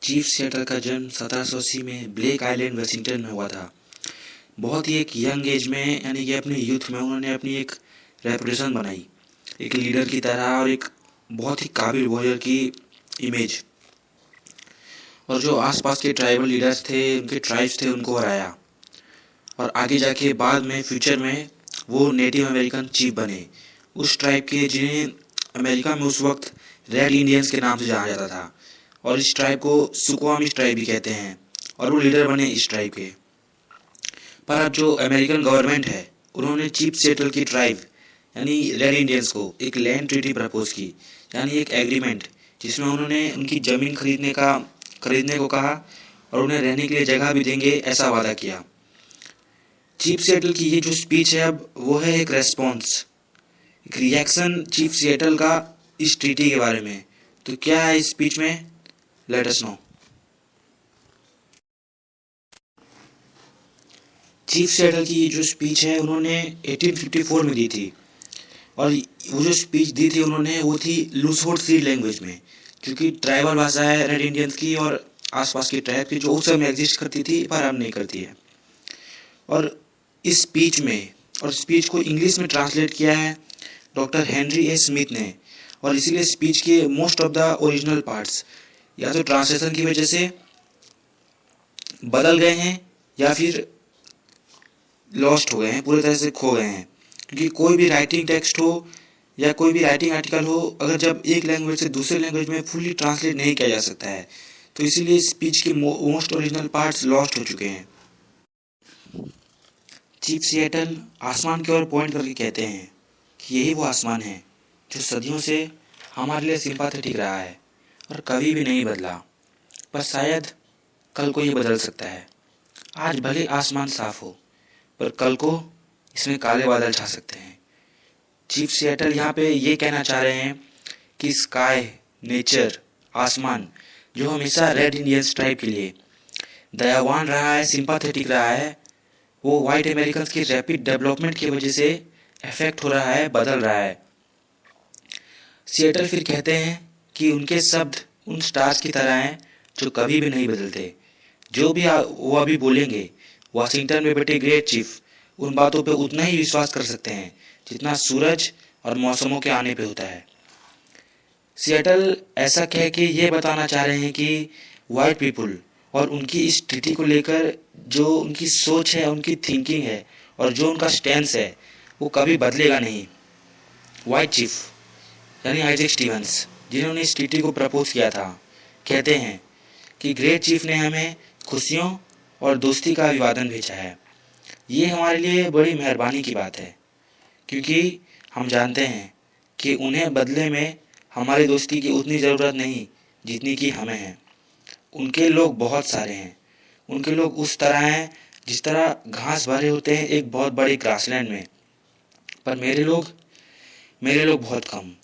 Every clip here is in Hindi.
चीफ सिएटल का जन्म 1780 में ब्लेक आइलैंड वाशिंगटन में हुआ था। बहुत ही एक यंग एज में, यानी कि अपने यूथ में उन्होंने अपनी एक रेपुटेशन बनाई, एक लीडर की तरह और एक बहुत ही काबिल वॉरियर की इमेज। और जो आसपास के ट्राइबल लीडर्स थे, उनके ट्राइब्स थे, उनको हराया। और आगे जाके बाद में फ्यूचर में वो नेटिव अमेरिकन चीफ बने, उस ट्राइब के जिन्हें अमेरिका में उस वक्त रेड इंडियंस के नाम से जाना जाता था। और इस ट्राइब को सुक्वामिश ट्राइब भी कहते हैं, और वो लीडर बने इस ट्राइब के। पर अब जो अमेरिकन गवर्नमेंट है, उन्होंने चीफ सिएटल की ट्राइब यानी रेड इंडियंस को एक लैंड ट्रीटी प्रपोज की, यानी एक एग्रीमेंट, जिसमें उन्होंने उनकी ज़मीन खरीदने को कहा और उन्हें रहने के लिए जगह भी देंगे, ऐसा वादा किया। चीफ सिएटल की ये जो स्पीच है, अब वो है एक रेस्पॉन्स, एक रिएक्शन चीफ सिएटल का इस ट्रीटी के बारे में। तो क्या है इस स्पीच में, let us know. Chief Seattle की जो स्पीच है, उन्होंने 1854 में दी थी। और वो जो स्पीच दी थी उन्होंने, वो थी लूसोट सी लैंग्वेज में, क्योंकि ट्राइबल भाषा है रेड इंडियंस की और आसपास की ट्राइब की, जो उस समय एग्जिस्ट करती थी पर अब नहीं करती है। और इस स्पीच में, और स्पीच को इंग्लिश में ट्रांसलेट किया है डॉक्टर हेनरी ए स्मिथ ने। और इसीलिए स्पीच के most of the original parts या तो ट्रांसलेशन की वजह से बदल गए हैं या फिर लॉस्ट हो गए हैं, पूरी तरह से खो गए हैं। क्योंकि कोई भी राइटिंग टेक्स्ट हो या कोई भी राइटिंग आर्टिकल हो, अगर जब एक लैंग्वेज से दूसरे लैंग्वेज में फुल्ली ट्रांसलेट नहीं किया जा सकता है, तो इसीलिए स्पीच के मोस्ट ओरिजिनल पार्ट्स लॉस्ट हो चुके हैं। चीफ सिएटल आसमान की ओर पॉइंट करके कहते हैं कि यही वो आसमान है जो सदियों से हमारे लिए सिंपैथेटिक रहा है और कभी भी नहीं बदला, पर शायद कल को ये बदल सकता है। आज भले आसमान साफ हो, पर कल को इसमें काले बादल छा सकते हैं। चीफ सिएटल यहाँ पे ये कहना चाह रहे हैं कि स्काई, नेचर, आसमान, जो हमेशा रेड इंडियंस ट्राइब के लिए दयावान रहा है, सिंपैथेटिक रहा है, वो वाइट अमेरिकन की रैपिड डेवलपमेंट की वजह से इफेक्ट हो रहा है, बदल रहा है। सिएटल फिर कहते हैं कि उनके शब्द उन स्टार्स की तरह हैं जो कभी भी नहीं बदलते। जो भी वो अभी बोलेंगे, वाशिंगटन में बैठे ग्रेट चीफ उन बातों पे उतना ही विश्वास कर सकते हैं जितना सूरज और मौसमों के आने पे होता है। सिएटल ऐसा कह के ये बताना चाह रहे हैं कि वाइट पीपल और उनकी इस ट्रीटी को लेकर जो उनकी सोच है, उनकी थिंकिंग है और जो उनका स्टैंस है, वो कभी बदलेगा नहीं। वाइट चीफ यानी आइजैक स्टीवंस, जिन्होंने इस ट्रीटी को प्रपोज किया था, कहते हैं कि ग्रेट चीफ ने हमें खुशियों और दोस्ती का अभिवादन भेजा है। ये हमारे लिए बड़ी मेहरबानी की बात है, क्योंकि हम जानते हैं कि उन्हें बदले में हमारी दोस्ती की उतनी ज़रूरत नहीं जितनी कि हमें है। उनके लोग बहुत सारे हैं, उनके लोग उस तरह हैं जिस तरह घास भरे होते हैं एक बहुत बड़ी ग्रासलैंड में, पर मेरे लोग बहुत कम।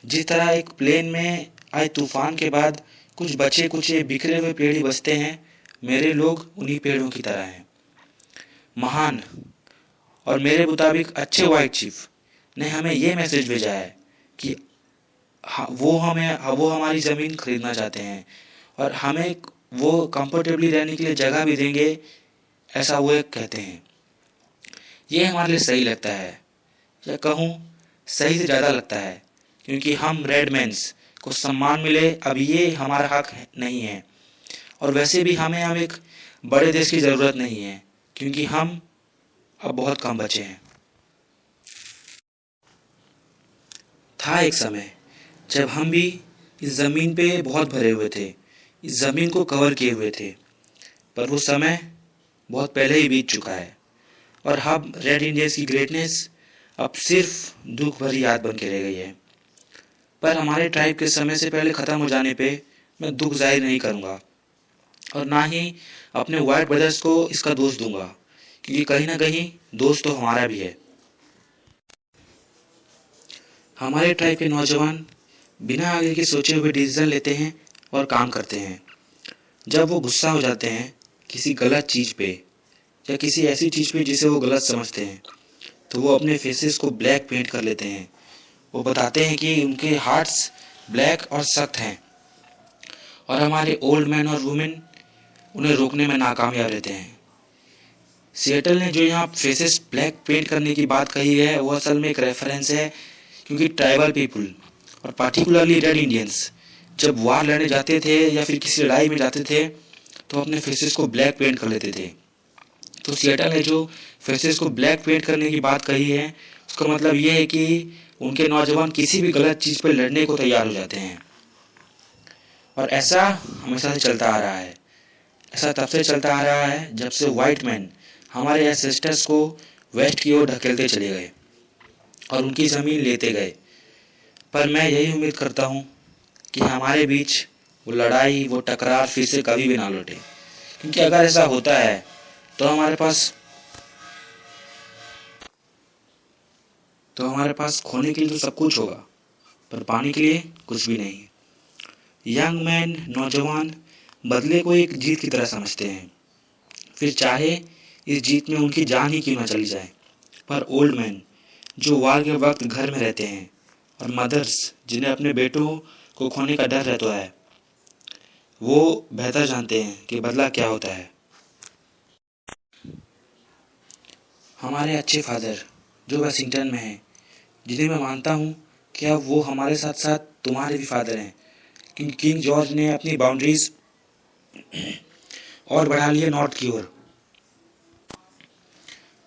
जिस तरह एक प्लेन में आए तूफान के बाद कुछ बचे कुचे बिखरे हुए पेड़ ही बचते हैं, मेरे लोग उन्हीं पेड़ों की तरह हैं। महान और मेरे मुताबिक अच्छे वाइट चीफ ने हमें ये मैसेज भेजा है कि वो हमारी ज़मीन खरीदना चाहते हैं और हमें वो कंफर्टेबली रहने के लिए जगह भी देंगे, ऐसा वो कहते हैं। ये हमारे लिए सही लगता है, या कहूँ सही से ज़्यादा लगता है, क्योंकि हम रेडमैन्स को सम्मान मिले, अब ये हमारा हक नहीं है। और वैसे भी हमें अब एक बड़े देश की ज़रूरत नहीं है, क्योंकि हम अब बहुत कम बचे हैं। था एक समय जब हम भी इस ज़मीन पे बहुत भरे हुए थे, इस ज़मीन को कवर किए हुए थे, पर वो समय बहुत पहले ही बीत चुका है और हम रेड इंडियंस की ग्रेटनेस अब सिर्फ दुख भरी याद बन के रह गई है। पर हमारे ट्राइब के समय से पहले ख़त्म हो जाने पे मैं दुख जाहिर नहीं करूँगा और ना ही अपने वाइट ब्रदर्स को इसका दोष दूंगा, क्योंकि कहीं ना कहीं दोष तो हमारा भी है। हमारे ट्राइब के नौजवान बिना आगे के सोचे हुए डिसीजन लेते हैं और काम करते हैं। जब वो गुस्सा हो जाते हैं किसी गलत चीज़ पे या किसी ऐसी चीज़ पे जिसे वो गलत समझते हैं, तो वो अपने फेसेस को ब्लैक पेंट कर लेते हैं। वो बताते हैं कि उनके हार्ट्स ब्लैक और सख्त हैं और हमारे ओल्ड मैन और वुमेन उन्हें रोकने में नाकामयाब रहते हैं। सिएटल ने जो यहाँ फेसेस ब्लैक पेंट करने की बात कही है वो असल में एक रेफरेंस है, क्योंकि ट्राइबल पीपल और पार्टिकुलरली रेड इंडियंस जब वार लड़ने जाते थे या फिर किसी लड़ाई में जाते थे तो अपने फेसेस को ब्लैक पेंट कर लेते थे। तो सिएटल ने जो फेसेस को ब्लैक पेंट करने की बात कही है उसका मतलब ये है कि उनके नौजवान किसी भी गलत चीज़ पर लड़ने को तैयार हो जाते हैं। और ऐसा हमेशा से चलता आ रहा है। ऐसा तब से चलता आ रहा है जब से वाइट मैन हमारे एंसेस्टर्स को वेस्ट की ओर ढकेलते चले गए और उनकी ज़मीन लेते गए। पर मैं यही उम्मीद करता हूँ कि हमारे बीच वो लड़ाई, वो टकरार फिर से कभी भी ना लौटे, क्योंकि अगर ऐसा होता है तो हमारे पास खोने के लिए तो सब कुछ होगा, पर पाने के लिए कुछ भी नहीं। यंग मैन, नौजवान बदले को एक जीत की तरह समझते हैं, फिर चाहे इस जीत में उनकी जान ही क्यों ना चली जाए। पर ओल्ड मैन जो वार के वक्त घर में रहते हैं और मदर्स जिन्हें अपने बेटों को खोने का डर रहता है, वो बेहतर जानते हैं कि बदला क्या होता है। हमारे अच्छे फादर जो वाशिंगटन में हैं, जिन्हें मैं मानता हूँ कि अब वो हमारे साथ साथ तुम्हारे भी फादर हैं, क्योंकि किंग जॉर्ज ने अपनी बाउंड्रीज और बढ़ा ली है नॉर्थ की ओर।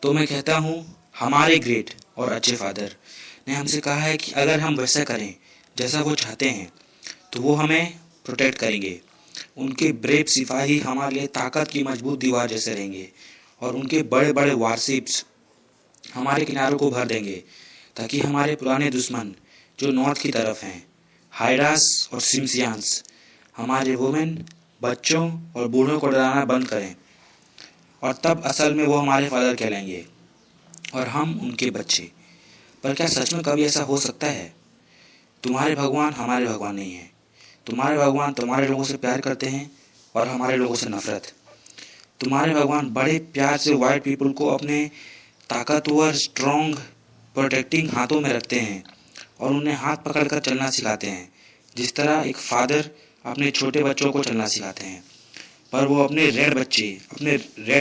तो मैं कहता हूँ हमारे ग्रेट और अच्छे फादर ने हमसे कहा है कि अगर हम वैसा करें जैसा वो चाहते हैं तो वो हमें प्रोटेक्ट करेंगे। उनके ब्रेव सिपाही हमारे लिए ताकत की मजबूत दीवार जैसे रहेंगे और उनके बड़े बड़े वारशिप्स हमारे किनारों को भर देंगे, ताकि हमारे पुराने दुश्मन जो नॉर्थ की तरफ हैं, हाइडास और सिम्सियान्स, हमारे वुमेन, बच्चों और बूढ़ों को डराना बंद करें। और तब असल में वो हमारे फादर कहलाएंगे और हम उनके बच्चे। पर क्या सच में कभी ऐसा हो सकता है? तुम्हारे भगवान हमारे भगवान नहीं हैं। तुम्हारे भगवान तुम्हारे लोगों से प्यार करते हैं और हमारे लोगों से नफरत। तुम्हारे भगवान बड़े प्यार से वाइट पीपल को अपने ताकतवर, स्ट्रॉन्ग, प्रोटेक्टिंग हाथों में रखते हैं और उन्हें हाथ पकड़कर चलना सिखाते हैं, जिस तरह एक फादर अपने छोटे बच्चों को चलना सिखाते हैं। पर वो अपने रेड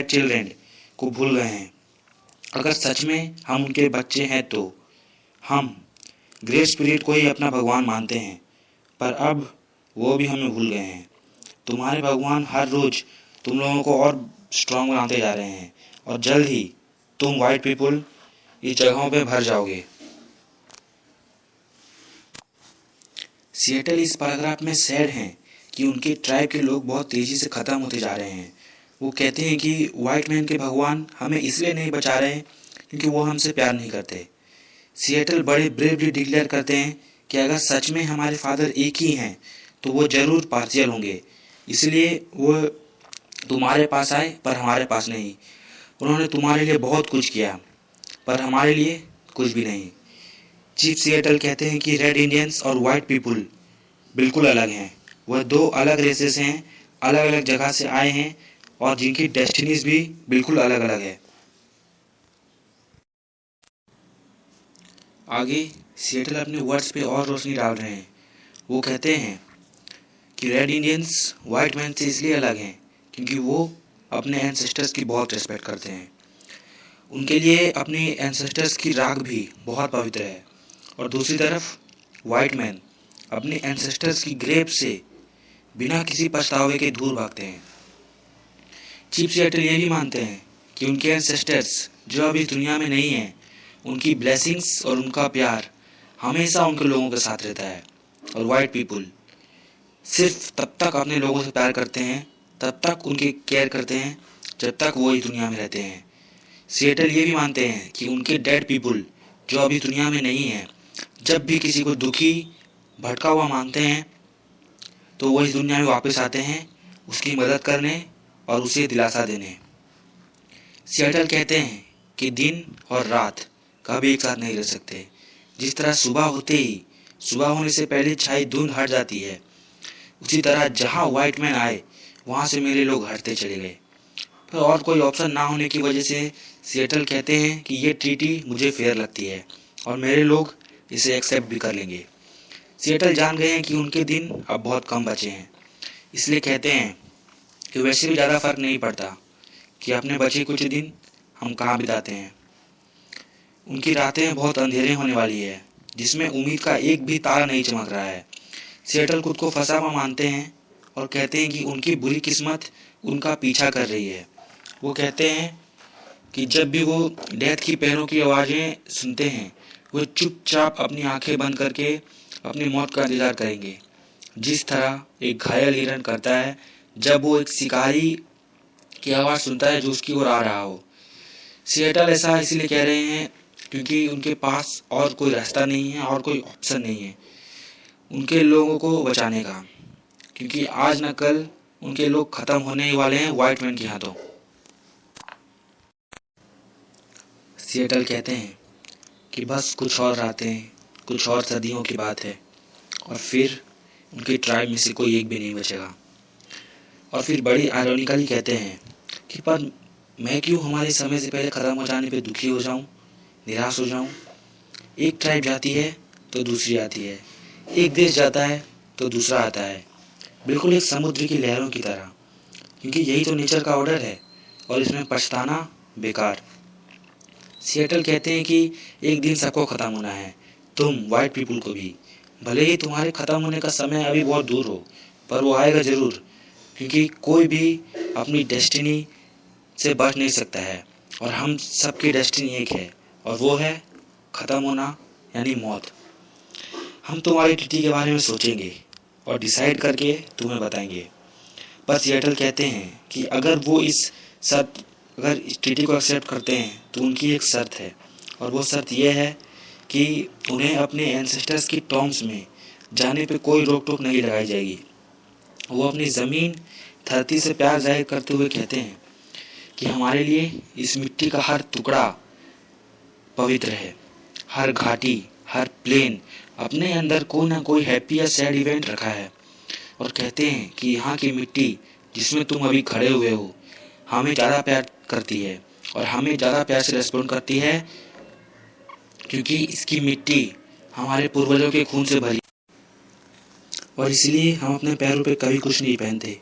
चिल्ड्रेन को भूल गए हैं। अगर सच में हम उनके बच्चे हैं तो हम ग्रेट स्पिरिट को ही अपना भगवान मानते हैं, पर अब वो भी हमें भूल गए हैं। तुम्हारे भगवान हर रोज तुम लोगों को और स्ट्रांग बनाते जा रहे हैं और जल्द ही तुम वाइट पीपल इस जगहों पे भर जाओगे। सिएटल इस पैराग्राफ में सैड हैं कि उनके ट्राइब के लोग बहुत तेज़ी से ख़त्म होते जा रहे हैं। वो कहते हैं कि वाइट मैन के भगवान हमें इसलिए नहीं बचा रहे हैं क्योंकि वो हमसे प्यार नहीं करते। सिएटल बड़े ब्रेवली डिक्लेयर करते हैं कि अगर सच में हमारे फादर एक ही हैं तो वो ज़रूर पार्शियल होंगे, इसलिए वो तुम्हारे पास आए पर हमारे पास नहीं। उन्होंने तुम्हारे लिए बहुत कुछ किया पर हमारे लिए कुछ भी नहीं। चीफ सिएटल कहते हैं कि रेड इंडियंस और वाइट पीपल बिल्कुल अलग हैं। वह दो अलग रेसेस हैं, अलग अलग जगह से आए हैं और जिनकी डेस्टिनीज भी बिल्कुल अलग अलग है। आगे सिएटल अपने वर्ड्स पे और रोशनी डाल रहे हैं। वो कहते हैं कि रेड इंडियंस वाइट मैन से इसलिए अलग हैं क्योंकि वो अपने एंसेस्टर्स की बहुत रिस्पेक्ट करते हैं। उनके लिए अपने एंसेस्टर्स की राख भी बहुत पवित्र है। और दूसरी तरफ वाइट मैन अपने एंसेस्टर्स की ग्रेव से बिना किसी पछतावे के दूर भागते हैं। चीफ सिएटल ये भी मानते हैं कि उनके एंसेस्टर्स जो अभी दुनिया में नहीं हैं, उनकी ब्लेसिंग्स और उनका प्यार हमेशा उनके लोगों के साथ रहता है। और वाइट पीपल सिर्फ तब तक अपने लोगों से प्यार करते हैं, तब तक उनकी केयर करते हैं जब तक वो इस दुनिया में रहते हैं। सिएटल ये भी मानते हैं कि उनके डेड पीपल जो अभी दुनिया में नहीं है, जब भी किसी को दुखी, भटका हुआ मानते हैं तो वो इस दुनिया में वापस आते हैं उसकी मदद करने और उसे दिलासा देने। सिएटल कहते हैं कि दिन और रात कभी एक साथ नहीं रह सकते। जिस तरह सुबह होते ही सुबह होने से पहले छाई धुंध हट जाती है, उसी तरह जहाँ वाइट मैन आए वहाँ से मेरे लोग हटते चले गए। पर और कोई ऑप्शन ना होने की वजह से सिएटल कहते हैं कि ये ट्रीटी मुझे फेयर लगती है और मेरे लोग इसे एक्सेप्ट भी कर लेंगे। सिएटल जान गए हैं कि उनके दिन अब बहुत कम बचे हैं। इसलिए कहते हैं कि वैसे भी ज़्यादा फर्क नहीं पड़ता कि अपने बचे कुछ दिन हम कहाँ बिताते हैं। उनकी रातें बहुत अंधेरे होने वाली है, जिसमें उम्मीद का एक भी तारा नहीं चमक रहा है। सिएटल खुद को फंसा हुआ मानते हैं और कहते हैं कि उनकी बुरी किस्मत उनका पीछा कर रही है। वो कहते हैं कि जब भी वो डेथ की पैरों की आवाज़ें सुनते हैं, वो चुपचाप अपनी आंखें बंद करके अपनी मौत का इंतजार करेंगे, जिस तरह एक घायल हिरन करता है जब वो एक शिकारी की आवाज़ सुनता है जो उसकी ओर आ रहा हो। सिएटल ऐसा इसलिए कह रहे हैं क्योंकि उनके पास और कोई रास्ता नहीं है और कोई ऑप्शन नहीं है उनके लोगों को बचाने का, क्योंकि आज न कल उनके लोग ख़त्म होने ही वाले हैं व्हाइट मैन के हाथों। सिएटल कहते हैं कि बस कुछ और रातें, कुछ और सदियों की बात है और फिर उनकी ट्राइब में से कोई एक भी नहीं बचेगा। और फिर बड़ी आयरॉनिकली कहते हैं कि पर मैं क्यों हमारे समय से पहले ख़त्म हो जाने पे दुखी हो जाऊं, निराश हो जाऊं। एक ट्राइब जाती है तो दूसरी आती है, एक देश जाता है तो दूसरा आता है, बिल्कुल एक समुद्र की लहरों की तरह, क्योंकि यही तो नेचर का ऑर्डर है और इसमें पछताना बेकार। सिएटल कहते हैं कि एक दिन सबको ख़त्म होना है, तुम वाइट पीपल को भी। भले ही तुम्हारे ख़त्म होने का समय अभी बहुत दूर हो, पर वो आएगा ज़रूर, क्योंकि कोई भी अपनी डेस्टिनी से बच नहीं सकता है और हम सबकी डेस्टिनी एक है और वो है ख़त्म होना, यानी मौत। हम तुम्हारी टिटी के बारे में सोचेंगे और डिसाइड करके तुम्हें बताएंगे। पर सिएटल कहते हैं कि अगर इस टिटी को एक्सेप्ट करते हैं तो उनकी एक शर्त है, और वो शर्त यह है कि उन्हें अपने एंसेस्टर्स की टॉम्स में जाने पे कोई रोक टोक नहीं लगाई जाएगी। वो अपनी ज़मीन धरती से प्यार जाहिर करते हुए कहते हैं कि हमारे लिए इस मिट्टी का हर टुकड़ा पवित्र है, हर घाटी, हर प्लेन अपने अंदर कोई ना कोई हैप्पी या सैड इवेंट रखा है। और कहते हैं कि यहाँ की मिट्टी जिसमें तुम अभी खड़े हुए हो हमें ज़्यादा प्यार करती है और हमें ज़्यादा प्यार से रेस्पॉन्ड करती है, क्योंकि इसकी मिट्टी हमारे पूर्वजों के खून से भरी, और इसलिए हम अपने पैरों पे कभी कुछ नहीं पहनते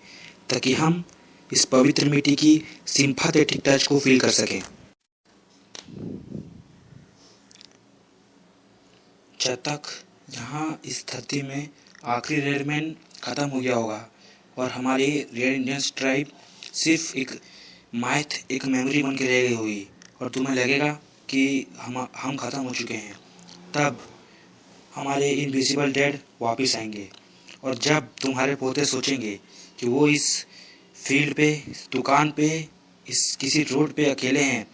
ताकि हम इस पवित्र मिट्टी की सिंपैथेटिक टच को फील कर सकें। जब तक यहाँ इस धरती में आखिरी रेडमैन ख़त्म हो गया होगा और हमारी रेड इंडियंस ट्राइब सिर्फ एक माइथ, एक मेमोरी बन के रह गई होगी और तुम्हें लगेगा कि हम ख़त्म हो चुके हैं, तब हमारे इनविजिबल डेड वापस आएंगे। और जब तुम्हारे पोते सोचेंगे कि वो इस फील्ड पे, इस दुकान पे, इस किसी रोड पे अकेले हैं,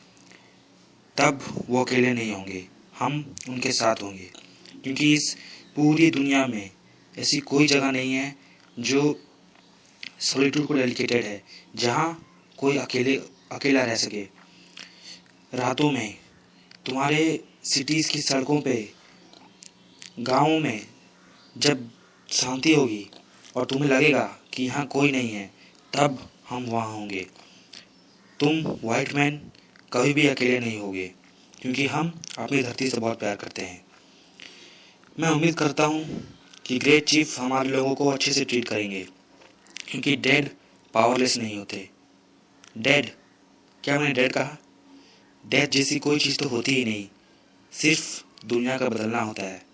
तब वो अकेले नहीं होंगे, हम उनके साथ होंगे, क्योंकि इस पूरी दुनिया में ऐसी कोई जगह नहीं है जो सॉलिट्यूड को डेडिकेटेड है, जहाँ कोई अकेला रह सके। रातों में तुम्हारे सिटीज़ की सड़कों पे, गाँवों में जब शांति होगी और तुम्हें लगेगा कि यहाँ कोई नहीं है, तब हम वहाँ होंगे। तुम वाइट मैन कभी भी अकेले नहीं होगे, क्योंकि हम अपनी धरती से बहुत प्यार करते हैं। मैं उम्मीद करता हूँ कि ग्रेट चीफ हमारे लोगों को अच्छे से ट्रीट करेंगे, क्योंकि डेड पावरलेस नहीं होते। डेड, क्या मैंने डेड कहा? डेथ जैसी कोई चीज़ तो होती ही नहीं, सिर्फ दुनिया का बदलना होता है।